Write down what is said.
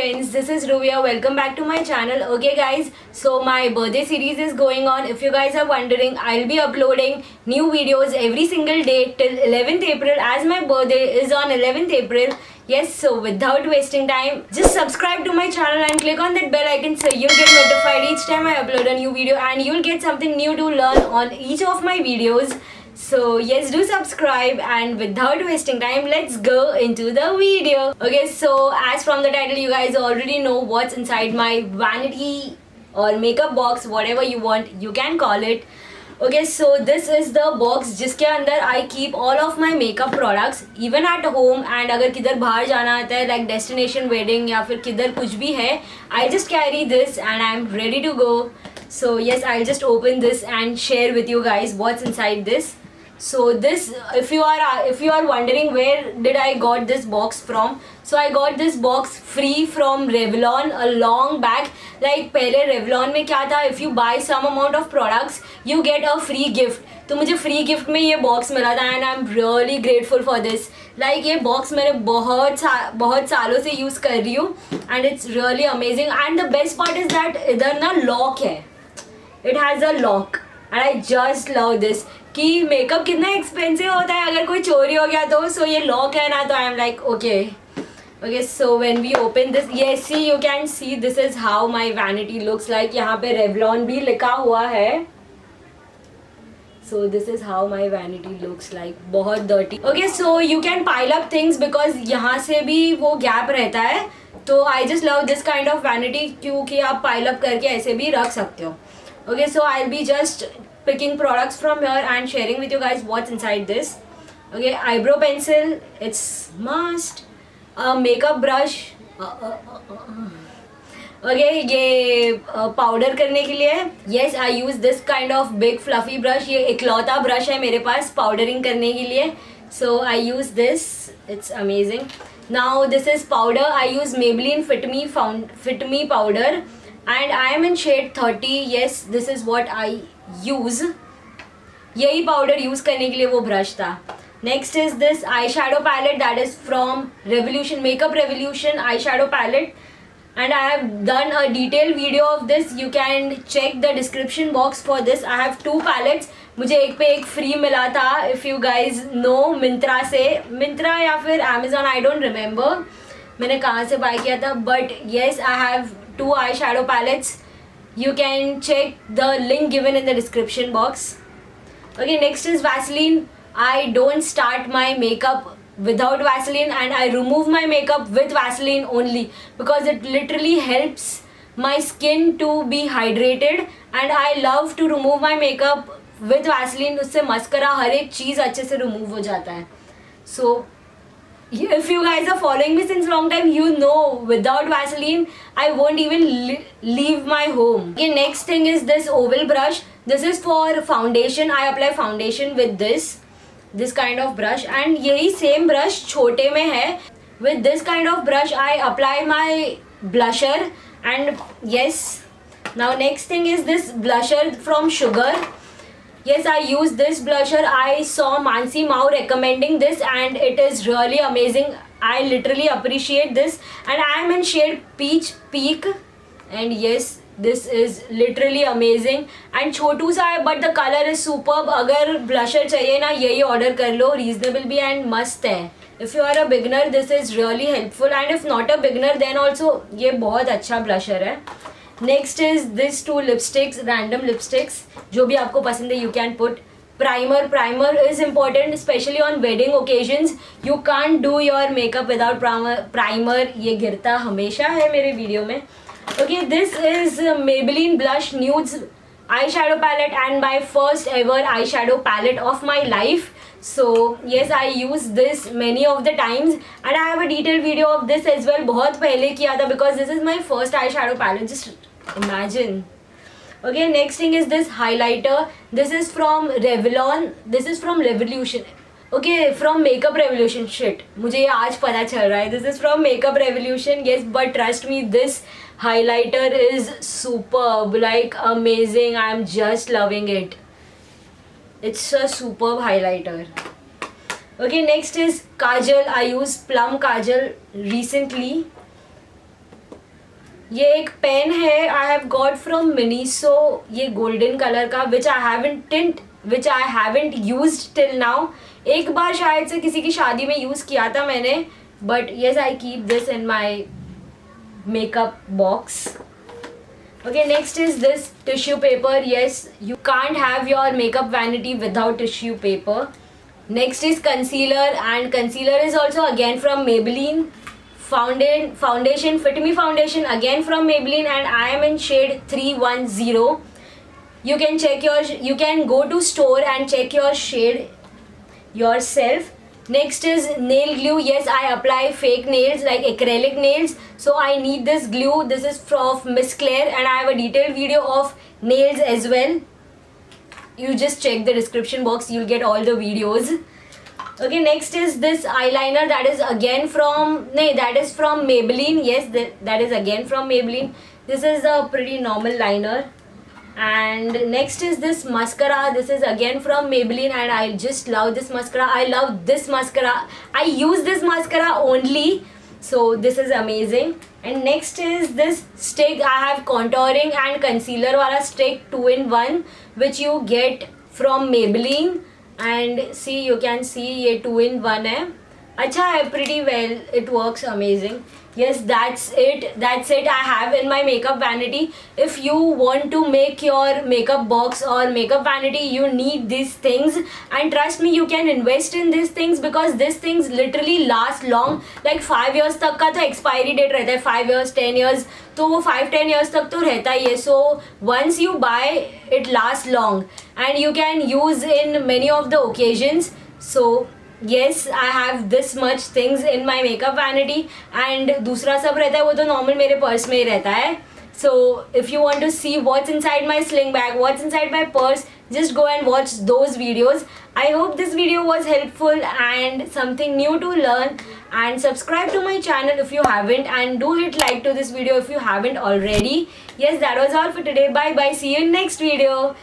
friends, this is Ruvia. Welcome back to my channel. Okay guys, so my birthday series is going on. If you guys are wondering, I'll be uploading new videos every single day till 11th April as my birthday is on 11th April. Yes, so without wasting time, just subscribe to my channel and click on that bell icon so you'll get notified each time I upload a new video and you'll get something new to learn on each of my videos. So yes, do subscribe, and without wasting time, let's go into the video. Okay, so as from the title, you guys already know what's inside my vanity or makeup box, whatever you want, you can call it. Okay, so this is the box जिसके अंदर I keep all of my makeup products, even at home, and अगर किधर बाहर जाना आता है like destination wedding या फिर किधर कुछ भी है, I just carry this and I'm ready to go. So yes, I'll just open this and share with you guys what's inside this. So this, if you are wondering where did I got this box from, so I got this box free from Revlon a long back. Like पहले Revlon में क्या था, if you buy some amount of products you get a free gift. तो मुझे free gift में ये box मिला था and I'm really grateful for this. Like ये box मैंने बहुत सालों से use कर रही हूँ and it's really amazing. And the best part is that इधर ना lock है, it has a lock and I just love this. कि मेकअप कितना एक्सपेंसिव होता है अगर कोई चोरी हो गया तो, सो ये लॉक है ना, तो I am like okay. So when we open this, ये see you can see this is how my vanity looks like. यहाँ पे रेवलॉन भी लिखा हुआ है. So this is how my vanity looks like. बहुत dirty. Okay, so you can pile up things because यहाँ से भी वो गैप रहता है. तो I just love this kind of vanity क्योंकि आप पाइल अप करके ऐसे भी रख सकते हो. Okay, so I will be just picking products from here and sharing with you guys what's inside this. Okay, eyebrow pencil, it's must. Makeup brush. Okay, ये powder करने के लिए. Yes, I use this kind of big fluffy brush. ये इकलौता brush है मेरे पास पाउडरिंग करने के लिए. So I use this. It's amazing. Now this is powder. I use Maybelline Fit Me powder and I am in shade 30. Yes, this is what I use. यही powder use करने के लिए वो ब्रश था. Next is this eye shadow palette that is from Revolution, makeup Revolution eye shadow palette, and I have done a detail video of this. You can check the description box for this. I have 2 palettes. मुझे एक पे एक free मिला था if you guys know, Myntra या फिर Amazon, I don't remember मैंने कहाँ से बाय किया था, but yes I have 2 eye shadow palettes. You can check the link given in the description box. Okay, next is Vaseline. I don't start my makeup without Vaseline and I remove my makeup with Vaseline only because it literally helps my skin to be hydrated and I love to remove my makeup with Vaseline. उससे mascara हर एक चीज़ अच्छे से remove हो जाता है. So if you guys are following me since long time, you know without Vaseline I won't even leave my home. Okay, next thing is this oval brush. This is for foundation. I apply foundation with this kind of brush and यही same brush छोटे में है. With this kind of brush I apply my blusher and yes. Now next thing is this blusher from Sugar. Yes, I use this blusher. I saw Mansi Mao recommending this and it is really amazing. I literally appreciate this and I am in shade Peach Peak and yes, this is literally amazing and छोटू सा है but the color is superb. अगर blusher चाहिए ना, यही order कर लो, reasonable भी and मस्त है. If you are a beginner, this is really helpful and if not a beginner then also ये बहुत अच्छा blusher है. Next is this 2 lipsticks, random lipsticks, जो भी आपको पसंद है you can put. Primer is important specially on wedding occasions. You can't do your makeup without primer. ये गिरता हमेशा है मेरे वीडियो में. Okay, this is Maybelline blush nudes eye shadow palette and my first ever eyeshadow palette of my life. So yes, I use this many of the times and I have a detailed video of this as well. बहुत पहले किया था because this is my first eyeshadow palette. Just imagine. Okay, next thing is this highlighter. This is from Revlon. This is from Revolution. Okay, from Makeup Revolution. Shit, मुझे ये आज पता चल रहा है. This is from Makeup Revolution. Yes, but trust me, this highlighter is superb. Like amazing. I am just loving it. It's a superb highlighter. Okay, next is kajal. I use Plum kajal recently. ये एक pen है, I have got from Miniso, ये golden colour का, which I haven't used till now. एक बार शायद से किसी की शादी में यूज़ किया था मैंने, but yes I keep this in my makeup box. Okay, next is this tissue paper. Yes, you can't have your makeup vanity without tissue paper. Next is concealer, and concealer is also again from Maybelline. Foundation Fit Me foundation again from Maybelline, and I am in shade 310. You can go to store and check your shade yourself. Next is nail glue. Yes, I apply fake nails like acrylic nails, so I need this glue. This is from Miss Claire, and I have a detailed video of nails as well. You just check the description box, you'll get all the videos. Okay, next is this eyeliner, that is again from Maybelline. Yes, that is again from Maybelline. This is a pretty normal liner. And next is this mascara. This is again from Maybelline, and I just love this mascara. I love this mascara. I use this mascara only, so this is amazing. And next is this stick. I have contouring and concealer wala stick 2-in-1, which you get from Maybelline. And see, you can see ये 2-in-1 है. अच्छा है, pretty well, it works amazing. Yes, that's it I have in my makeup vanity. If you want to make your makeup box or makeup vanity, you need these things, and trust me, you can invest in these things because these things literally last long. Like 5 years तक का तो expiry date रहता है, 5 years 10 years, तो वो 5-10 years तक तो रहता ही है. So once you buy, it lasts long and you can use in many of the occasions. So yes, I have this much things in my makeup vanity, and दूसरा सब रहता है वो तो normal मेरे पर्स में ही रहता है. So if you want to see what's inside my sling bag, what's inside my purse, just go and watch those videos. I hope this video was helpful and something new to learn, and subscribe to my channel if you haven't, and do hit like to this video if you haven't already. Yes, that was all for today. Bye bye, see you in next video.